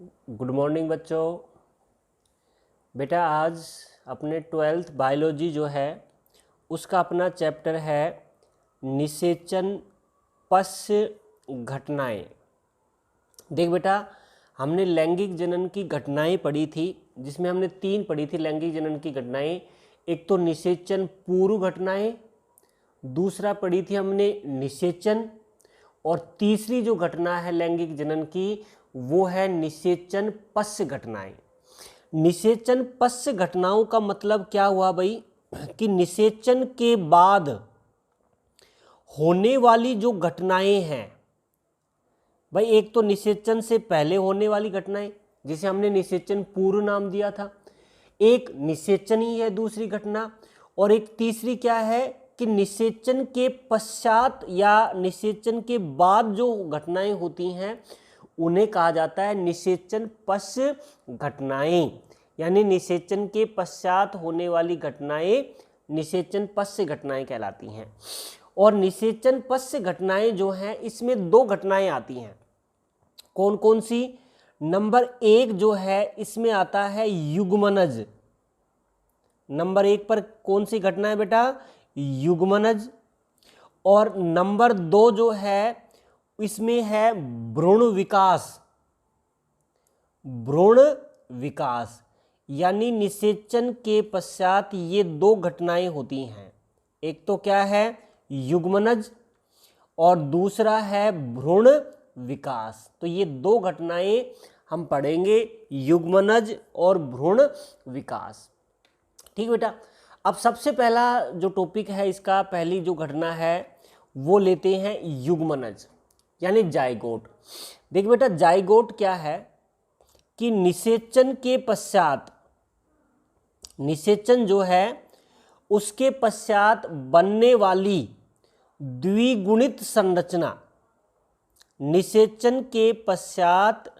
Good morning बच्चों। बेटा आज अपने 12th बायोलॉजी जो है उसका अपना चैप्टर है निषेचन पश्य घटनाएं। देख बेटा, हमने लैंगिक जनन की घटनाएं पढ़ी थी, जिसमें हमने 3 पढ़ी थी लैंगिक जनन की घटनाएं। एक तो निषेचन पूर्व घटनाएं, दूसरा पढ़ी थी हमने निषेचन, और तीसरी जो घटना है लैंगिक जनन की वो है निषेचन पश्य घटनाएं। निषेचन पश्य घटनाओं का मतलब क्या हुआ भाई कि निषेचन के बाद होने वाली जो घटनाएं हैं भाई, एक तो निषेचन से पहले होने वाली घटनाएं जिसे हमने निषेचन पूर्व नाम दिया था, एक निषेचन ही है दूसरी घटना, और एक तीसरी क्या है कि निषेचन के पश्चात या निषेचन के बाद जो घटनाएं होती हैं उन्हें कहा जाता है निषेचन पश्य घटनाएं। यानी निषेचन के पश्चात होने वाली घटनाएं निषेचन पश्य घटनाएं कहलाती हैं। और निषेचन पश्य घटनाएं जो हैं इसमें 2 घटनाएं आती हैं। कौन कौन सी? नंबर 1 जो है इसमें आता है युग्मनज। नंबर 1 पर कौन सी घटना है बेटा? युग्मनज। और नंबर 2 जो है इसमें है भ्रूण विकास। भ्रूण विकास यानी निषेचन के पश्चात ये 2 घटनाएं होती हैं। एक तो क्या है युग्मनज और दूसरा है भ्रूण विकास। तो ये 2 घटनाएं हम पढ़ेंगे, युग्मनज और भ्रूण विकास। ठीक बेटा, अब सबसे पहला जो टॉपिक है इसका पहली जो घटना है वो लेते हैं युग्मनज यानी जाइगोट। देख बेटा, जाइगोट क्या है कि निषेचन के पश्चात, निषेचन जो है उसके पश्चात बनने वाली द्विगुणित संरचना, निषेचन के पश्चात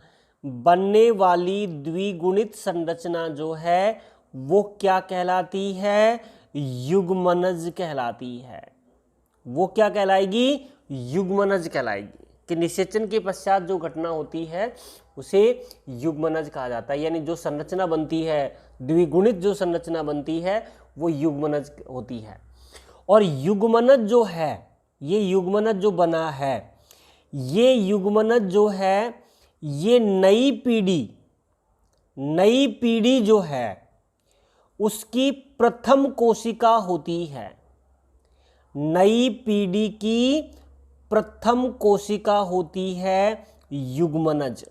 बनने वाली द्विगुणित संरचना जो है वो क्या कहलाती है? युग्मनज कहलाती है। वो क्या कहलाएगी? युग्मनज कहलाएगी। कि निषेचन के पश्चात जो घटना होती है उसे युग्मनज कहा जाता है। यानी जो संरचना बनती है, द्विगुणित जो संरचना बनती है वो युग्मनज होती है। और युग्मनज जो है, ये युग्मनज जो बना है, ये युग्मनज जो है ये नई पीढ़ी जो है उसकी प्रथम कोशिका होती है। नई पीढ़ी की प्रथम कोशिका होती है युग्मनज।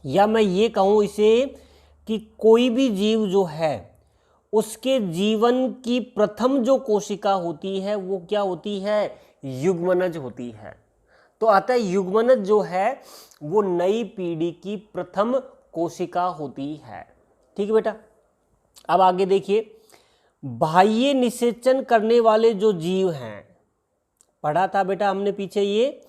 या मैं ये कहूँ इसे कि कोई भी जीव जो है उसके जीवन की प्रथम जो कोशिका होती है वो क्या होती है? युग्मनज होती है। तो अतः युग्मनज जो है वो नई पीढ़ी की प्रथम कोशिका होती है। ठीक है बेटा, अब आगे देखिए, बाह्य निषेचन करने वाले जो जीव हैं, पढ़ा था बेटा हमने पीछे, ये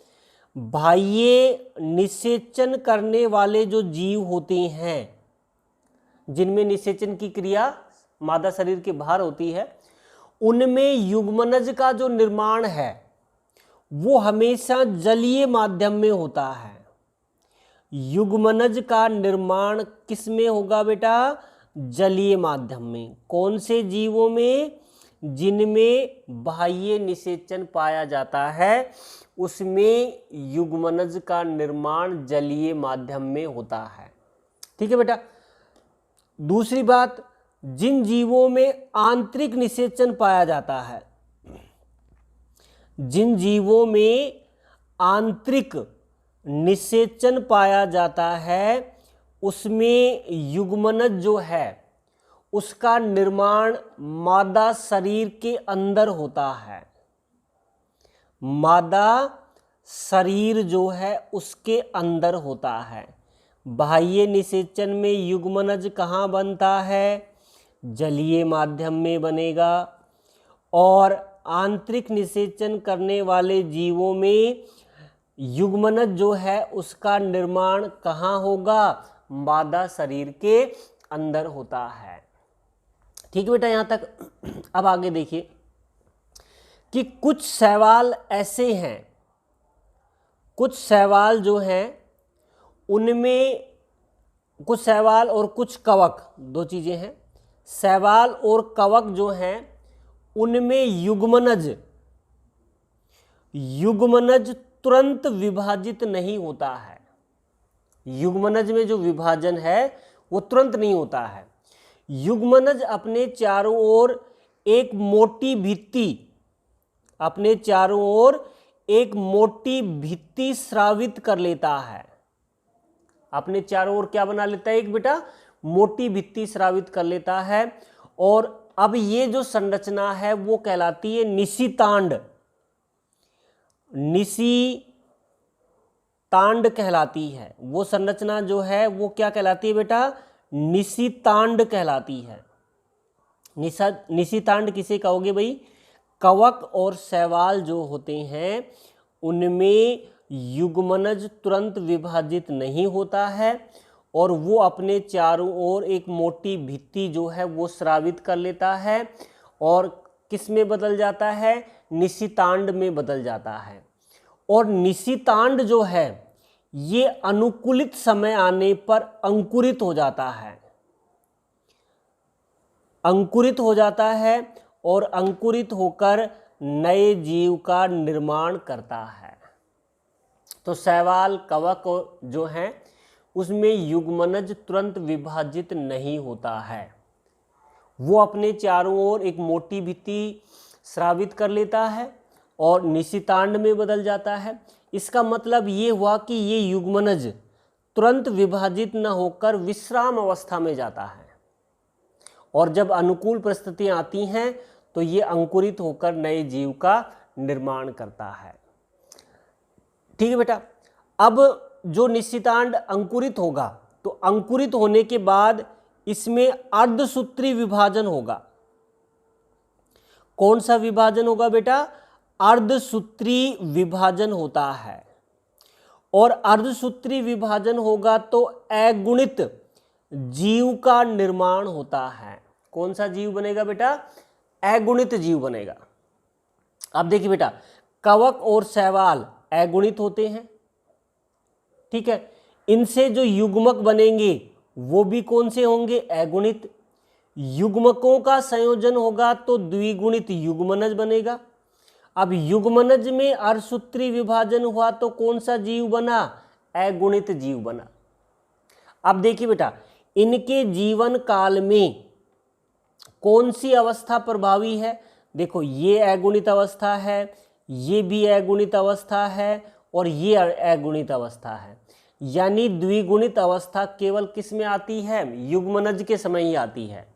बाह्य निषेचन करने वाले जो जीव होते हैं जिनमें निषेचन की क्रिया मादा शरीर के बाहर होती है, उनमें युग्मनज का जो निर्माण है वो हमेशा जलीय माध्यम में होता है। युग्मनज का निर्माण किस में होगा बेटा? जलीय माध्यम में। कौन से जीवों में? जिनमें बाह्य निषेचन पाया जाता है उसमें युग्मनज का निर्माण जलीय माध्यम में होता है। ठीक है बेटा। दूसरी बात, जिन जीवों में आंतरिक निषेचन पाया जाता है, जिन जीवों में आंतरिक निषेचन पाया जाता है उसमें युग्मनज जो है उसका निर्माण मादा शरीर के अंदर होता है। मादा शरीर जो है उसके अंदर होता है। बाह्य निषेचन में युग्मनज कहाँ बनता है? जलीय माध्यम में बनेगा। और आंतरिक निषेचन करने वाले जीवों में युग्मनज जो है उसका निर्माण कहाँ होगा? मादा शरीर के अंदर होता है। ठीक है बेटा, यहाँ तक। अब आगे देखिए कि कुछ शैवाल ऐसे हैं, कुछ शैवाल जो हैं उनमें कुछ शैवाल और कुछ कवक, दो चीजें हैं। शैवाल और कवक जो हैं उनमें युग्मनज तुरंत विभाजित नहीं होता है। युग्मनज में जो विभाजन है वो तुरंत नहीं होता है। युग्मनज अपने चारों ओर एक मोटी भित्ति स्रावित कर लेता है। अपने चारों ओर क्या बना लेता है, एक बेटा मोटी भित्ति स्रावित कर लेता है। और अब ये जो संरचना है वो कहलाती है निशितांड। निशितांड कहलाती है वो संरचना जो है, वो क्या कहलाती है बेटा, निशितांड कहलाती है। निशितांड किसे कहोगे भाई, कवक और शैवाल जो होते हैं उनमें युग्मनज तुरंत विभाजित नहीं होता है और वो अपने चारों ओर एक मोटी भित्ति जो है वो स्रावित कर लेता है और किस में बदल जाता है, निशितांड में बदल जाता है। और निशितांड जो है ये अनुकूलित समय आने पर अंकुरित हो जाता है और अंकुरित होकर नए जीव का निर्माण करता है। तो शैवाल कवक जो हैं उसमें युग्मनज तुरंत विभाजित नहीं होता है, वो अपने चारों ओर एक मोटी भित्ति स्रावित कर लेता है और निशितांड में बदल जाता है। इसका मतलब ये हुआ कि ये युग्मनज तुरंत विभाजित न होकर विश्राम अवस्था में जाता है और जब अनुकूल परिस्थितियां आती हैं तो ये अंकुरित होकर नए जीव का निर्माण करता है। ठीक है बेटा। अब जो निशितांड अंकुरित होगा तो अंकुरित होने के बाद इसमें अर्धसूत्री विभाजन होगा। कौन सा विभाजन होगा बेटा, अर्धसूत्री विभाजन होता है। और अर्धसूत्री विभाजन होगा तो अगुणित जीव का निर्माण होता है। कौन सा जीव बनेगा बेटा, अगुणित जीव बनेगा। अब देखिए बेटा, कवक और शैवाल अगुणित होते हैं, ठीक है। इनसे जो युग्मक बनेंगे वो भी कौन से होंगे, अगुणित। युग्मकों का संयोजन होगा तो द्विगुणित युग्मनज बनेगा। अब युग्मनज में अर्धसूत्री विभाजन हुआ तो कौन सा जीव बना, अगुणित जीव बना। अब देखिए बेटा, इनके जीवन काल में कौन सी अवस्था प्रभावी है, देखो ये अगुणित अवस्था है, ये भी अगुणित अवस्था है और ये अगुणित अवस्था है। यानी द्विगुणित अवस्था केवल किस में आती है, युग्मनज के समय ही आती है,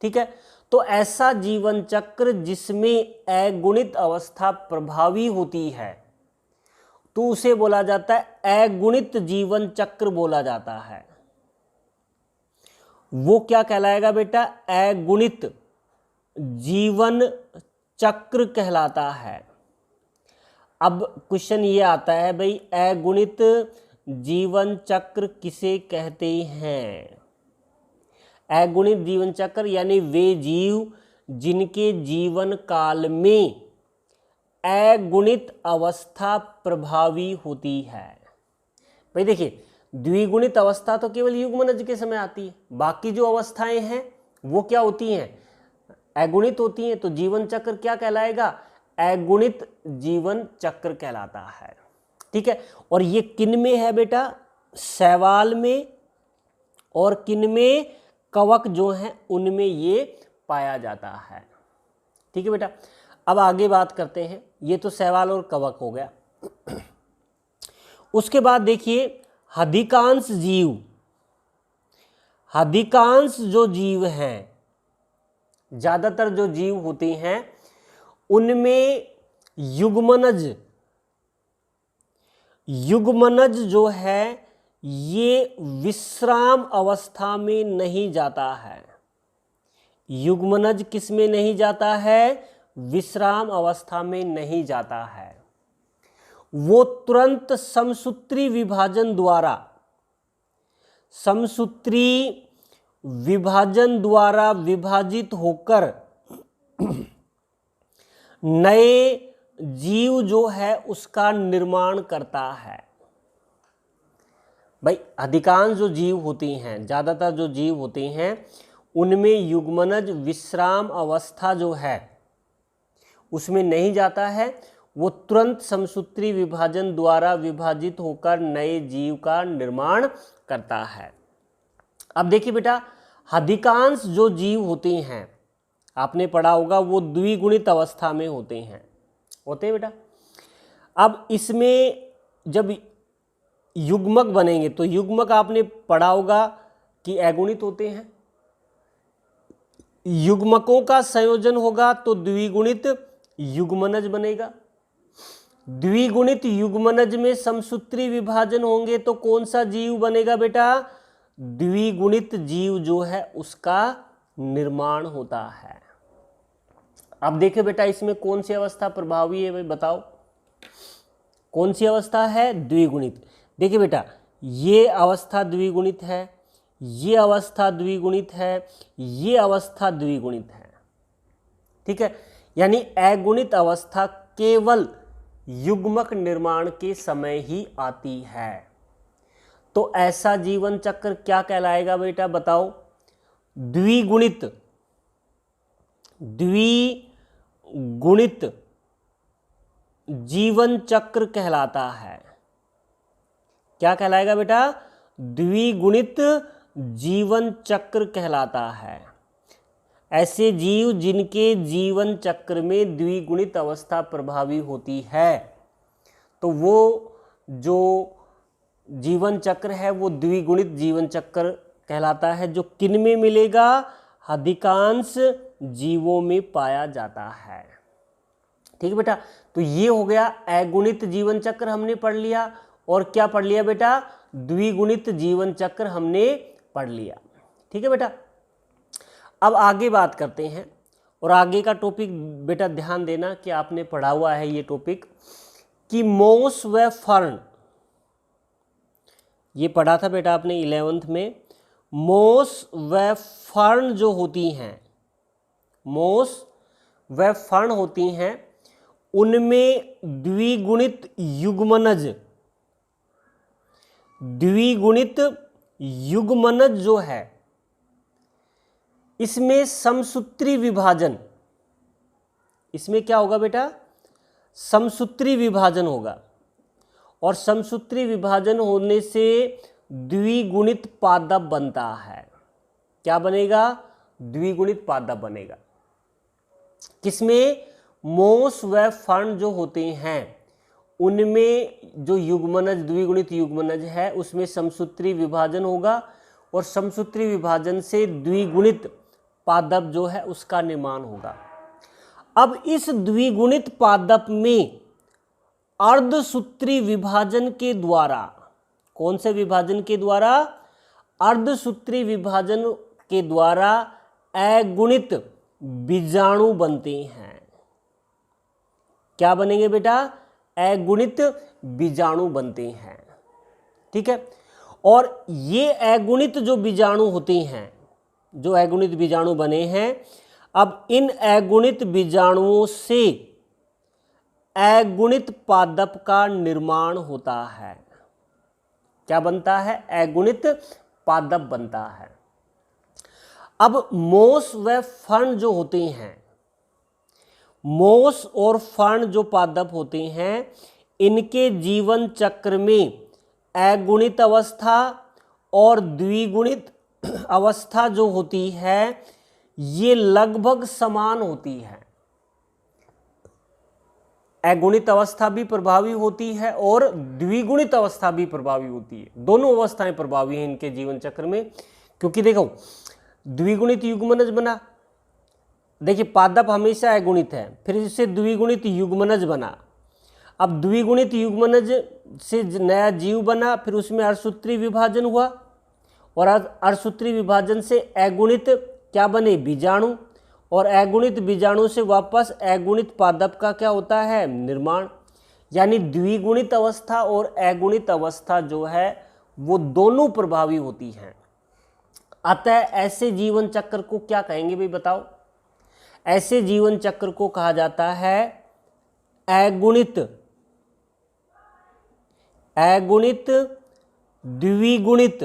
ठीक है। तो ऐसा जीवन चक्र जिसमें अगुणित अवस्था प्रभावी होती है तो उसे बोला जाता है अगुणित जीवन चक्र बोला जाता है। वो क्या कहलाएगा बेटा, अगुणित जीवन चक्र कहलाता है। अब क्वेश्चन ये आता है भाई, अगुणित जीवन चक्र किसे कहते हैं। अगुणित जीवन चक्र यानी वे जीव जिनके जीवन काल में अगुणित अवस्था प्रभावी होती है। भाई देखिए, द्विगुणित अवस्था तो केवल युग्मनज के समय आती है, बाकी जो अवस्थाएं हैं वो क्या होती हैं, अगुणित होती हैं। तो जीवन चक्र क्या कहलाएगा, अगुणित जीवन चक्र कहलाता है, ठीक है। और ये किन में है बेटा, शैवाल में और किन में, कवक जो हैं उनमें ये पाया जाता है, ठीक है बेटा। अब आगे बात करते हैं, ये तो शैवाल और कवक हो गया। उसके बाद देखिए, अधिकांश जो जीव हैं, ज्यादातर जो जीव होते हैं उनमें युग्मनज जो है ये विश्राम अवस्था में नहीं जाता है। युग्मनज किस में नहीं जाता है, विश्राम अवस्था में नहीं जाता है। वो तुरंत समसूत्री विभाजन द्वारा विभाजित होकर नए जीव जो है उसका निर्माण करता है। भाई अधिकांश जो जीव होते हैं, ज़्यादातर जो जीव होते हैं, उनमें युग्मनज विश्राम अवस्था जो है उसमें नहीं जाता है, वो तुरंत समसूत्री विभाजन द्वारा विभाजित होकर नए जीव का निर्माण करता है। अब देखिए बेटा, अधिकांश जो जीव होते हैं, आपने पढ़ा होगा, वो द्विगुणित अवस्था में होते हैं बेटा। अब इसमें जब युग्मक बनेंगे तो युग्मक आपने पढ़ा होगा कि अगुणित होते हैं, युग्मकों का संयोजन होगा तो द्विगुणित युग्मनज बनेगा। द्विगुणित युग्मनज में समसूत्री विभाजन होंगे तो कौन सा जीव बनेगा बेटा? द्विगुणित जीव जो है उसका निर्माण होता है। अब देखिए बेटा, इसमें कौन सी अवस्था प्रभावी है भाई बताओ, कौन सी अवस्था है? द्विगुणित। देखिए बेटा, ये अवस्था द्विगुणित है, ये अवस्था द्विगुणित है, ये अवस्था द्विगुणित है, ठीक है। यानी अगुणित अवस्था केवल युग्मक निर्माण के समय ही आती है। तो ऐसा जीवन चक्र क्या कहलाएगा बेटा बताओ? द्विगुणित जीवन चक्र कहलाता है। क्या कहलाएगा बेटा? द्विगुणित जीवन चक्र कहलाता है। ऐसे जीव जिनके जीवन चक्र में द्विगुणित अवस्था प्रभावी होती है, तो वो जो जीवन चक्र है वो द्विगुणित जीवन चक्र कहलाता है, जो किन में मिलेगा? अधिकांश जीवों में पाया जाता है, ठीक है बेटा। तो ये हो गया अगुणित जीवन चक्र हमने पढ़ लिया, और क्या पढ़ लिया बेटा? द्विगुणित जीवन चक्र हमने पढ़ लिया, ठीक है बेटा। अब आगे बात करते हैं, और आगे का टॉपिक बेटा ध्यान देना कि आपने पढ़ा हुआ है ये टॉपिक कि मोस व फर्न, ये पढ़ा था बेटा आपने 11th में। मोस व फर्न जो होती हैं, मोस व फर्न होती हैं, उनमें द्विगुणित युग्मनज जो है, इसमें समसूत्री विभाजन, इसमें क्या होगा बेटा? समसूत्री विभाजन होगा, और समसूत्री विभाजन होने से द्विगुणित पादप बनता है। क्या बनेगा? द्विगुणित पादप बनेगा। किसमें? मोस व फर्न जो होते हैं उनमें जो युग्मनज, द्विगुणित युग्मनज है, उसमें समसूत्री विभाजन होगा, और समसूत्री विभाजन से द्विगुणित पादप जो है उसका निर्माण होगा। अब इस द्विगुणित पादप में अर्धसूत्री विभाजन के द्वारा, कौन से विभाजन के द्वारा? अर्धसूत्री विभाजन के द्वारा अगुणित बीजाणु बनते हैं। क्या बनेंगे बेटा? अगुणित बीजाणु बनते हैं, ठीक है। और ये अगुणित जो बीजाणु होते हैं, जो अगुणित बीजाणु बने हैं, अब इन अगुणित बीजाणुओं से अगुणित पादप का निर्माण होता है। क्या बनता है? अगुणित पादप बनता है। अब मोस व फर्न जो होते हैं, मोस और फर्न जो पादप होते हैं, इनके जीवन चक्र में अगुणित अवस्था और द्विगुणित अवस्था जो होती है, ये लगभग समान होती है। अगुणित अवस्था भी प्रभावी होती है और द्विगुणित अवस्था भी प्रभावी होती है। दोनों अवस्थाएं प्रभावी हैं इनके जीवन चक्र में, क्योंकि देखो द्विगुणित युग्मनज बना, देखिए पादप हमेशा अगुणित है, फिर इससे द्विगुणित युग्मनज बना। अब द्विगुणित युग्मनज से नया जीव बना, फिर उसमें अर्धसूत्री विभाजन हुआ, और अर्धसूत्री विभाजन से अगुणित क्या बने? बीजाणु, और अगुणित बीजाणु से वापस अगुणित पादप का क्या होता है? निर्माण। यानी द्विगुणित अवस्था और अगुणित अवस्था जो है वो दोनों प्रभावी होती हैं। अतः ऐसे जीवन चक्र को क्या कहेंगे भाई बताओ? ऐसे जीवन चक्र को कहा जाता है अगुणित द्विगुणित,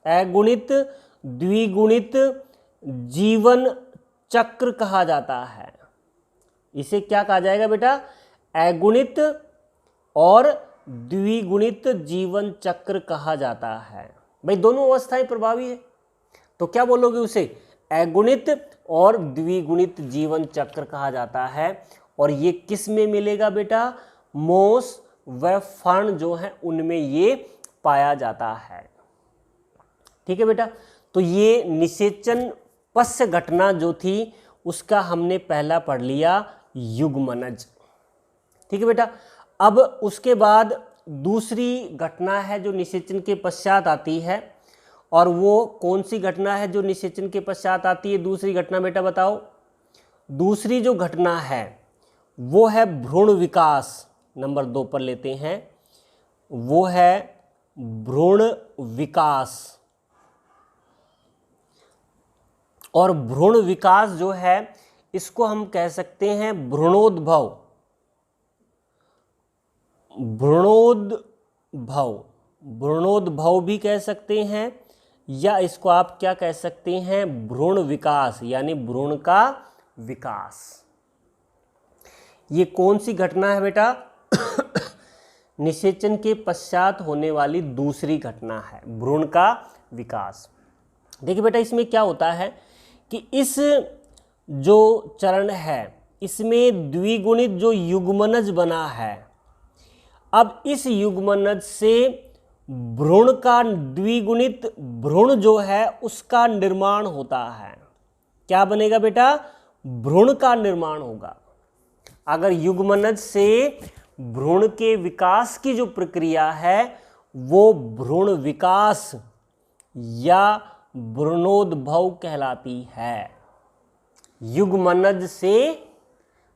अगुणित द्विगुणित जीवन चक्र कहा जाता है। इसे क्या कहा जाएगा बेटा? अगुणित और द्विगुणित जीवन चक्र कहा जाता है। भाई दोनों अवस्थाएं प्रभावी है, तो क्या बोलोगे उसे? अगुणित और द्विगुणित जीवन चक्र कहा जाता है। और ये किस में मिलेगा बेटा? मोस व फर्न जो है उनमें ये पाया जाता है। ठीक है बेटा, तो ये निषेचन पश्य घटना जो थी उसका हमने पहला पढ़ लिया, युग्मनज। ठीक है बेटा, अब उसके बाद दूसरी घटना है जो निषेचन के पश्चात आती है, और वो कौन सी घटना है जो निषेचन के पश्चात आती है? दूसरी घटना बेटा बताओ। दूसरी जो घटना है वो है भ्रूण विकास। नंबर 2 पर लेते हैं, वो है भ्रूण विकास। और भ्रूण विकास जो है इसको हम कह सकते हैं भ्रूणोद्भव। भ्रूणोद्भव भी कह सकते हैं, या इसको आप क्या कह सकते हैं? भ्रूण विकास, यानी भ्रूण का विकास। ये कौन सी घटना है बेटा? निषेचन के पश्चात होने वाली दूसरी घटना है, भ्रूण का विकास। देखिए बेटा, इसमें क्या होता है कि इस जो चरण है इसमें द्विगुणित जो युग्मनज बना है, अब इस युग्मनज से भ्रूण का द्विगुणित भ्रूण जो है उसका निर्माण होता है। क्या बनेगा बेटा? भ्रूण का निर्माण होगा। अगर युग्मनज से भ्रूण के विकास की जो प्रक्रिया है वो भ्रूण विकास या भ्रूणोद्भव कहलाती है। युग्मनज से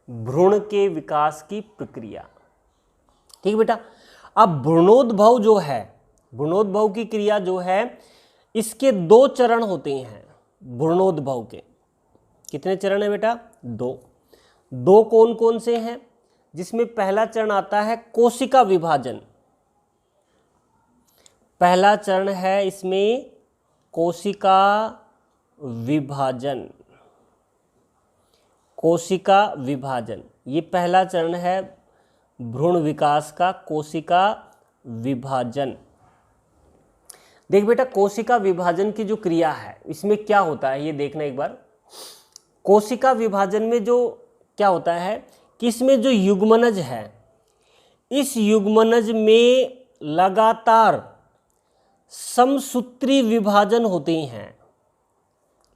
भ्रूण के विकास की प्रक्रिया। ठीक है बेटा, अब भ्रूणोद्भव जो है, भ्रूणोद्भव की क्रिया जो है इसके 2 चरण होते हैं। भ्रूणोद्भव के कितने चरण है बेटा? 2 कौन कौन से हैं? जिसमें पहला चरण आता है कोशिका विभाजन। पहला चरण है इसमें कोशिका विभाजन। कोशिका विभाजन ये पहला चरण है भ्रूण विकास का, कोशिका विभाजन। देख बेटा, कोशिका विभाजन की जो क्रिया है इसमें क्या होता है ये देखना एक बार। कोशिका विभाजन में जो क्या होता है कि इसमें जो युग्मनज है, इस युग्मनज में लगातार समसूत्री विभाजन होते हैं।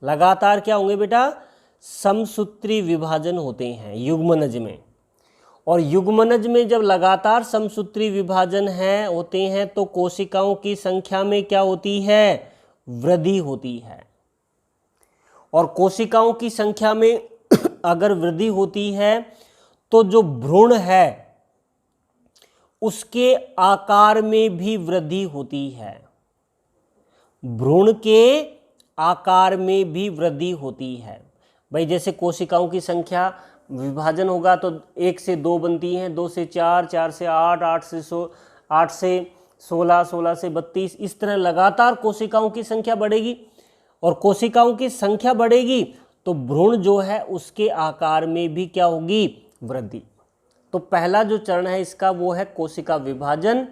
लगातार क्या होंगे बेटा? समसूत्री विभाजन होते हैं युग्मनज में। और युग्मनज में जब लगातार समसूत्री विभाजन होते हैं तो कोशिकाओं की संख्या में क्या होती है? वृद्धि होती है। और कोशिकाओं की संख्या में अगर वृद्धि होती है तो जो भ्रूण है उसके आकार में भी वृद्धि होती है। भ्रूण के आकार में भी वृद्धि होती है। भाई जैसे कोशिकाओं की संख्या विभाजन होगा तो 1 से 2 बनती हैं, 2 से 4, 4 से 8, 8 से 16, 16 से 32, इस तरह लगातार कोशिकाओं की संख्या बढ़ेगी। और कोशिकाओं की संख्या बढ़ेगी तो भ्रूण जो है उसके आकार में भी क्या होगी? वृद्धि। तो पहला जो चरण है इसका वो है कोशिका विभाजन,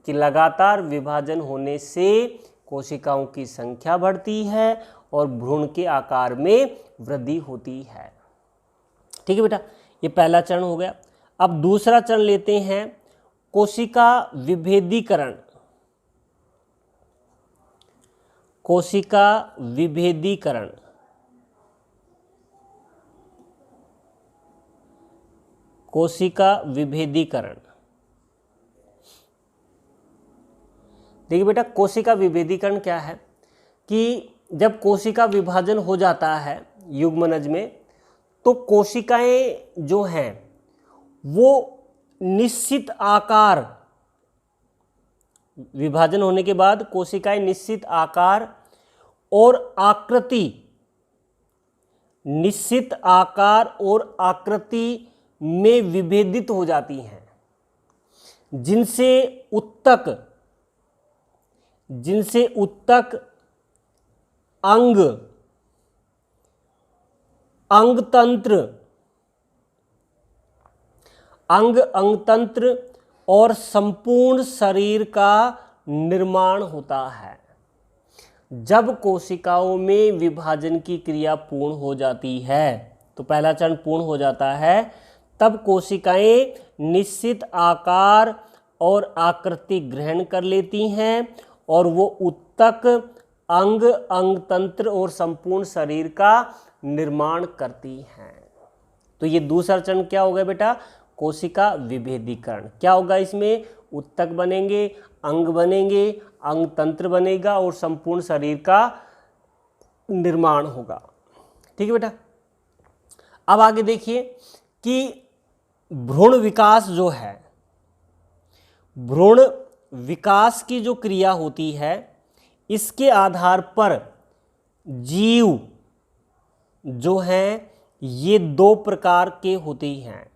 कि लगातार विभाजन होने से कोशिकाओं की संख्या बढ़ती है और भ्रूण के आकार में वृद्धि होती है। ठीक है बेटा, ये पहला चरण हो गया। अब दूसरा चरण लेते हैं कोशिका विभेदीकरण। कोशिका विभेदीकरण। कोशिका विभेदीकरण। देखिए बेटा, कोशिका विभेदीकरण क्या है कि जब कोशिका विभाजन हो जाता है युग्मनज में तो कोशिकाएं जो हैं वो निश्चित आकार, विभाजन होने के बाद कोशिकाएं निश्चित आकार और आकृति, निश्चित आकार और आकृति में विभेदित हो जाती हैं, जिनसे उत्तक जिनसे उत्तक, अंग, अंगतंत्र, अंगतंत्र और संपूर्ण शरीर का निर्माण होता है। जब कोशिकाओं में विभाजन की क्रिया पूर्ण हो जाती है, तो पहला चरण पूर्ण हो जाता है, तब कोशिकाएं निश्चित आकार और आकृति ग्रहण कर लेती हैं और वो उत्तक, अंग, अंगतंत्र और संपूर्ण शरीर का निर्माण करती हैं। तो ये दूसरा चरण क्या होगा बेटा? कोशिका विभेदीकरण। क्या होगा इसमें? उत्तक बनेंगे, अंग बनेंगे, अंगतंत्र बनेगा और संपूर्ण शरीर का निर्माण होगा। ठीक है बेटा। अब आगे देखिए कि भ्रूण विकास जो है, भ्रूण विकास की जो क्रिया होती है, इसके आधार पर जीव जो हैं ये दो प्रकार के होते हैं।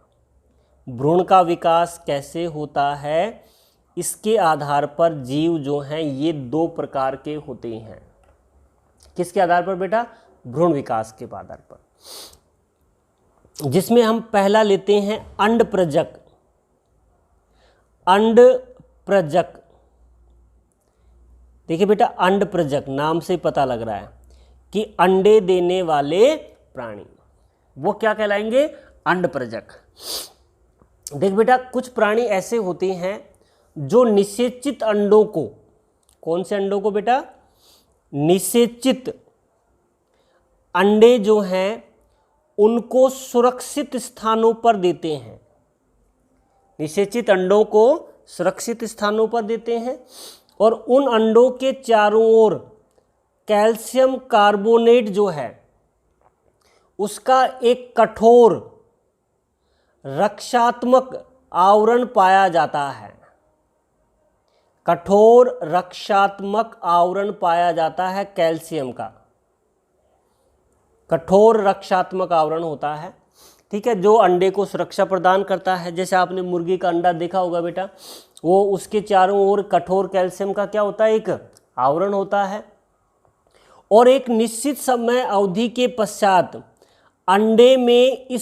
भ्रूण का विकास कैसे होता है, इसके आधार पर जीव जो हैं ये दो प्रकार के होते हैं। किसके आधार पर बेटा? भ्रूण विकास के आधार पर, जिसमें हम पहला लेते हैं अंडप्रजक। अंडप्रजक, देखिए बेटा, अंडप्रजक नाम से पता लग रहा है कि अंडे देने वाले प्राणी, वो क्या कहलाएंगे? अंडप्रजक। देख बेटा, कुछ प्राणी ऐसे होते हैं जो निषेचित अंडों को, कौन से अंडों को बेटा? निषेचित अंडे जो हैं उनको सुरक्षित स्थानों पर देते हैं। निषेचित अंडों को सुरक्षित स्थानों पर देते हैं और उन अंडों के चारों ओर कैल्शियम कार्बोनेट जो है उसका एक कठोर रक्षात्मक आवरण पाया जाता है। कठोर रक्षात्मक आवरण पाया जाता है कैल्शियम का, कठोर रक्षात्मक आवरण होता है। ठीक है, जो अंडे को सुरक्षा प्रदान करता है। जैसे आपने मुर्गी का अंडा देखा होगा बेटा, वो उसके चारों ओर कठोर कैल्शियम का क्या होता है? एक आवरण होता है। और एक निश्चित समय अवधि के पश्चात अंडे में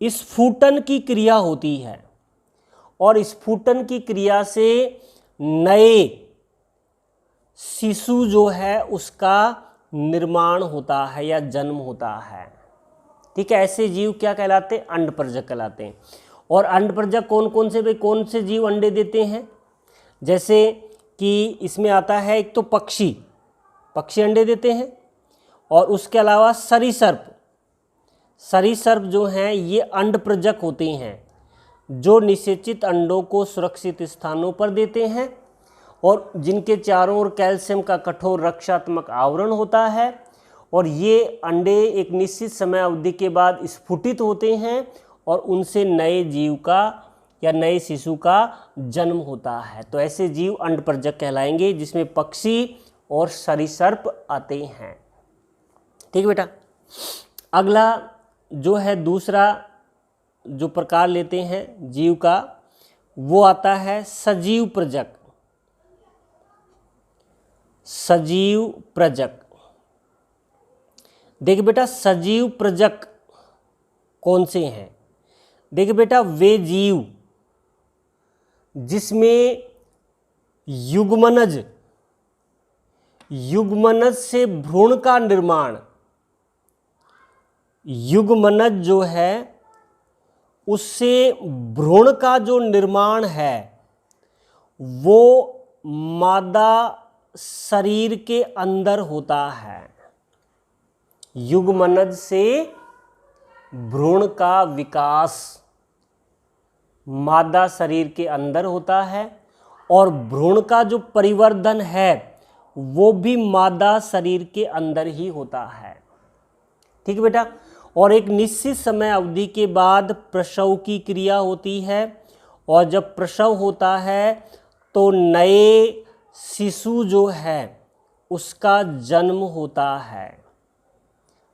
स्फुटन की क्रिया होती है और स्फुटन की क्रिया से नए शिशु जो है उसका निर्माण होता है या जन्म होता है। ठीक है, ऐसे जीव क्या कहलाते हैं? अंडप्रजक कहलाते हैं। और अंडप्रजक कौन से जीव अंडे देते हैं? जैसे कि इसमें आता है एक तो पक्षी अंडे देते हैं, और उसके अलावा सरीसर्प जो हैं ये अंडप्रजक होते हैं, जो निषेचित अंडों को सुरक्षित स्थानों पर देते हैं और जिनके चारों ओर कैल्शियम का कठोर रक्षात्मक आवरण होता है। और ये अंडे एक निश्चित समय अवधि के बाद स्फुटित होते हैं और उनसे नए जीव का या नए शिशु का जन्म होता है। तो ऐसे जीव अंडप्रजक कहलाएंगे, जिसमें पक्षी और सरीसर्प आते हैं। ठीक है बेटा। अगला जो है दूसरा जो प्रकार लेते हैं जीव का, वो आता है सजीव प्रजक। सजीव प्रजक, देखिए बेटा, सजीव प्रजक कौन से हैं? देखिए बेटा, वे जीव जिसमें युग्मनज से भ्रूण का निर्माण, युग्मनज जो है उससे भ्रूण का जो निर्माण है वो मादा शरीर के अंदर होता है। युग्मनज से भ्रूण का विकास मादा शरीर के अंदर होता है और भ्रूण का जो परिवर्धन है वो भी मादा शरीर के अंदर ही होता है। ठीक है बेटा। और एक निश्चित समय अवधि के बाद प्रसव की क्रिया होती है और जब प्रसव होता है तो नए शिशु जो है उसका जन्म होता है।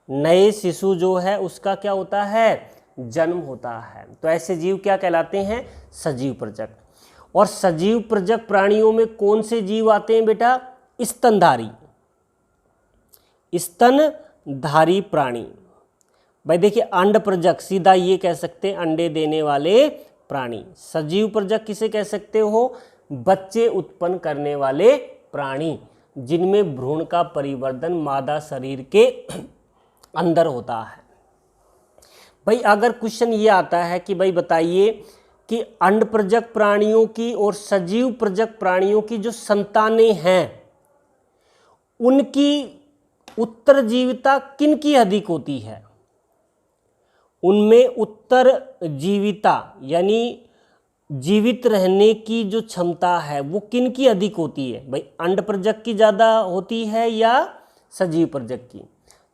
नए शिशु जो है उसका क्या होता है? जन्म होता है। तो ऐसे जीव क्या कहलाते हैं? सजीव प्रजक। और सजीव प्रजक प्राणियों में कौन से जीव आते हैं बेटा? स्तनधारी, स्तनधारी प्राणी। भाई देखिए, अंड प्रजक सीधा ये कह सकते हैं अंडे देने वाले प्राणी। सजीव प्रजक किसे कह सकते हो? बच्चे उत्पन्न करने वाले प्राणी, जिनमें भ्रूण का परिवर्तन मादा शरीर के अंदर होता है। भाई अगर क्वेश्चन ये आता है कि भाई बताइए कि अंड प्रजक प्राणियों की और सजीव प्रजक प्राणियों की जो संतानें हैं, उनकी उत्तरजीविता किन की अधिक होती है? उनमें उत्तरजीविता यानी जीवित रहने की जो क्षमता है वो किन की अधिक होती है? भाई अंड प्रजक की ज़्यादा होती है या सजीव प्रजक की?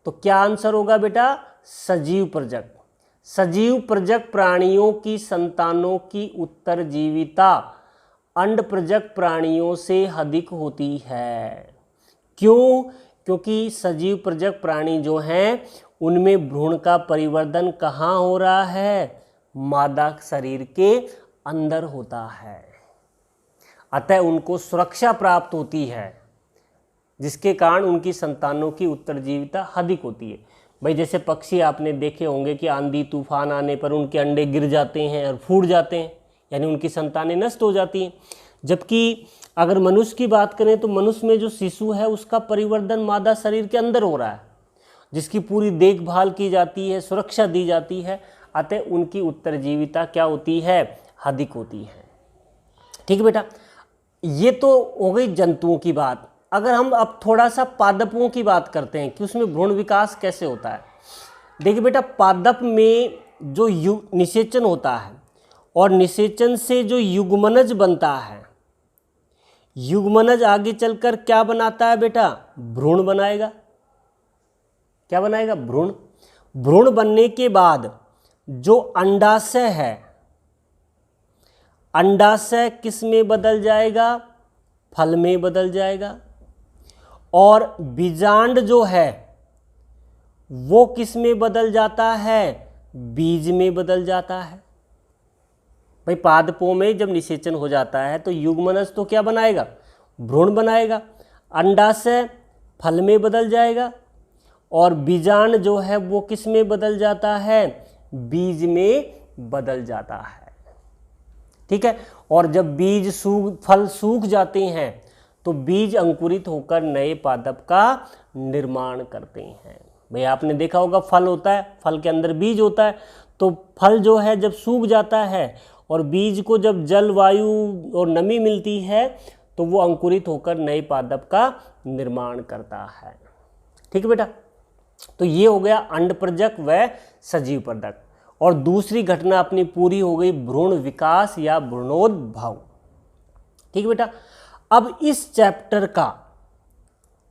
तो क्या आंसर होगा बेटा? सजीव प्रजक। सजीव प्रजक प्राणियों की संतानों की उत्तरजीविता अंड प्रजक प्राणियों से अधिक होती है। क्यों? क्योंकि सजीव प्रजक प्राणी जो हैं उनमें भ्रूण का परिवर्तन कहाँ हो रहा है? मादा शरीर के अंदर होता है। अतः उनको सुरक्षा प्राप्त होती है, जिसके कारण उनकी संतानों की उत्तरजीविता अधिक होती है। भाई जैसे पक्षी आपने देखे होंगे कि आंधी तूफान आने पर उनके अंडे गिर जाते हैं और फूट जाते हैं, यानी उनकी संतानें नष्ट हो जाती हैं। जबकि अगर मनुष्य की बात करें तो मनुष्य में जो शिशु है उसका परिवर्तन मादा शरीर के अंदर हो रहा है, जिसकी पूरी देखभाल की जाती है, सुरक्षा दी जाती है। अतः उनकी उत्तरजीविता क्या होती है? अधिक होती है। ठीक है बेटा, ये तो हो गई जंतुओं की बात। अगर हम अब थोड़ा सा पादपों की बात करते हैं कि उसमें भ्रूण विकास कैसे होता है। देखिए बेटा, पादप में जो निषेचन होता है और निषेचन से जो युग्मनज बनता है, युग्मनज आगे चलकर क्या बनाता है बेटा? भ्रूण बनाएगा। क्या बनाएगा? भ्रूण। भ्रूण बनने के बाद जो अंडाशय है, अंडाशय किस में बदल जाएगा? फल में बदल जाएगा। और बीजांड जो है वो किस में बदल जाता है? बीज में बदल जाता है। भाई पादपों में जब निषेचन हो जाता है तो युग्मनज तो क्या बनाएगा? भ्रूण बनाएगा। अंडाशय फल में बदल जाएगा और बीजांड जो है वो किस में बदल जाता है? बीज में बदल जाता है। ठीक है। और जब फल सूख जाते हैं तो बीज अंकुरित होकर नए पादप का निर्माण करते हैं। भाई आपने देखा होगा फल होता है, फल के अंदर बीज होता है, तो फल जो है जब सूख जाता है और बीज को जब जल, वायु और नमी मिलती है तो वो अंकुरित होकर नए पादप का निर्माण करता है। ठीक है बेटा, तो ये हो गया अंड प्रजक व सजीव प्रजक। और दूसरी घटना अपनी पूरी हो गई भ्रूण विकास या भ्रूणोद्भव। ठीक है बेटा, अब इस चैप्टर का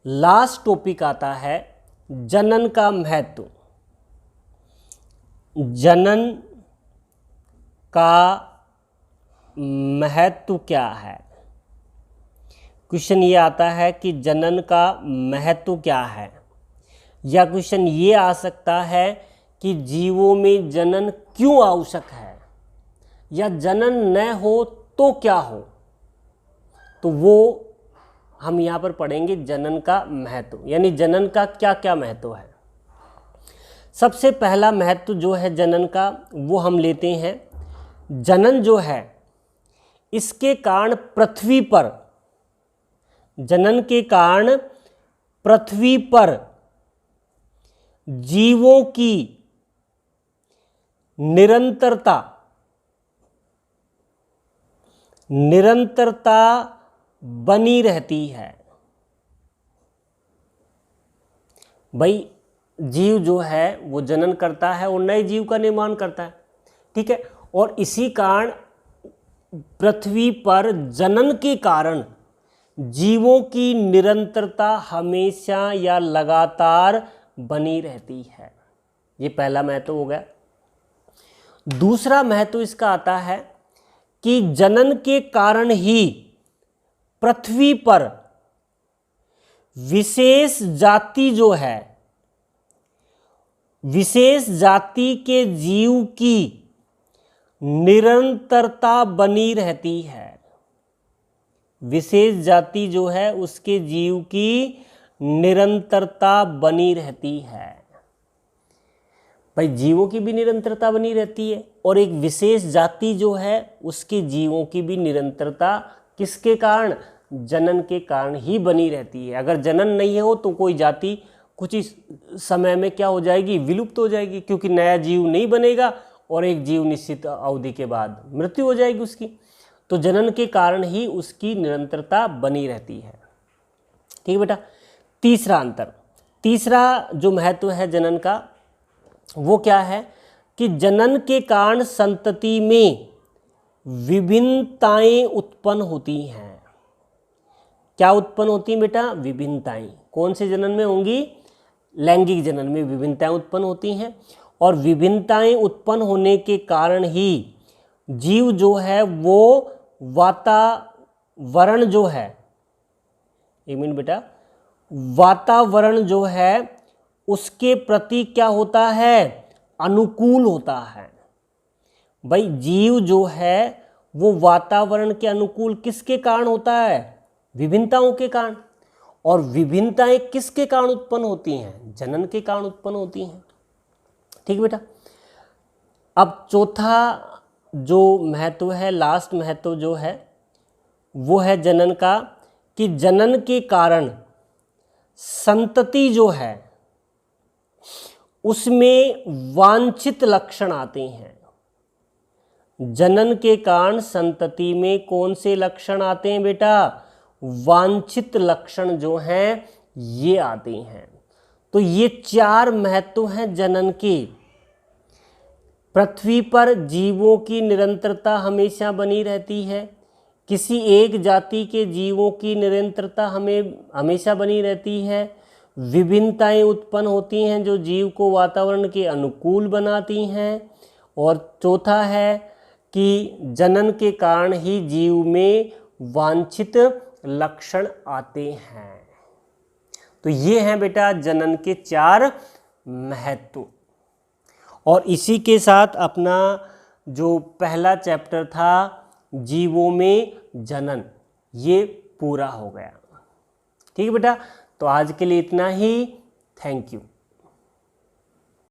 लास्ट टॉपिक आता है जनन का महत्व। जनन का महत्व क्या है? क्वेश्चन ये आता है कि जनन का महत्व क्या है, या क्वेश्चन ये आ सकता है कि जीवों में जनन क्यों आवश्यक है, या जनन न हो तो क्या हो। तो वो हम यहाँ पर पढ़ेंगे जनन का महत्व, यानी जनन का क्या क्या महत्व है। सबसे पहला महत्व जो है जनन का वो हम लेते हैं, जनन जो है इसके कारण पृथ्वी पर, जनन के कारण पृथ्वी पर जीवों की निरंतरता बनी रहती है। भाई जीव जो है वो जनन करता है और नए जीव का निर्माण करता है। ठीक है, और इसी कारण पृथ्वी पर जनन के कारण जीवों की निरंतरता हमेशा या लगातार बनी रहती है। ये पहला महत्व हो गया। दूसरा महत्व इसका आता है कि जनन के कारण ही पृथ्वी पर विशेष जाति जो है, विशेष जाति के जीव की निरंतरता बनी रहती है। विशेष जाति जो है उसके जीव की निरंतरता बनी रहती है। भाई जीवों की भी निरंतरता बनी रहती है और एक विशेष जाति जो है उसके जीवों की भी निरंतरता किसके कारण? जनन के कारण ही बनी रहती है। अगर जनन नहीं हो तो कोई जाति कुछ ही समय में क्या हो जाएगी? विलुप्त हो जाएगी, क्योंकि नया जीव नहीं बनेगा और एक जीव निश्चित अवधि के बाद मृत्यु हो जाएगी उसकी। तो जनन के कारण ही उसकी निरंतरता बनी रहती है। ठीक है बेटा। तीसरा अंतर, तीसरा जो महत्व है जनन का वो क्या है कि जनन के कारण संतति में विभिन्नताएं उत्पन्न होती हैं। क्या उत्पन्न होती हैं बेटा? विभिन्नताएं। कौन से जनन में होंगी? लैंगिक जनन में विभिन्नताएं उत्पन्न होती हैं और विभिन्नताएं उत्पन्न होने के कारण ही जीव जो है वो वातावरण जो है, एक मिनट बेटा, वातावरण जो है उसके प्रति क्या होता है? अनुकूल होता है। भाई जीव जो है वो वातावरण के अनुकूल किसके कारण होता है? विभिन्नताओं के कारण। और विभिन्नताएं किसके कारण उत्पन्न होती हैं? जनन के कारण उत्पन्न होती हैं। ठीक है बेटा। अब चौथा जो महत्व है, लास्ट महत्व जो है वो है जनन का कि जनन के कारण संतति जो है उसमें वांछित लक्षण आते हैं। जनन के कारण संतति में कौन से लक्षण आते हैं बेटा? वांछित लक्षण जो हैं ये आते हैं। तो ये चार महत्व हैं जनन के। पृथ्वी पर जीवों की निरंतरता हमेशा बनी रहती है। किसी एक जाति के जीवों की निरंतरता हमेशा बनी रहती है। विभिन्नताएं उत्पन्न होती हैं जो जीव को वातावरण के अनुकूल बनाती हैं। और चौथा है कि जनन के कारण ही जीव में वांछित लक्षण आते हैं। तो ये हैं बेटा जनन के चार महत्व। और इसी के साथ अपना जो पहला चैप्टर था जीवों में जनन ये पूरा हो गया। ठीक है बेटा। तो आज के लिए इतना ही। Thank you.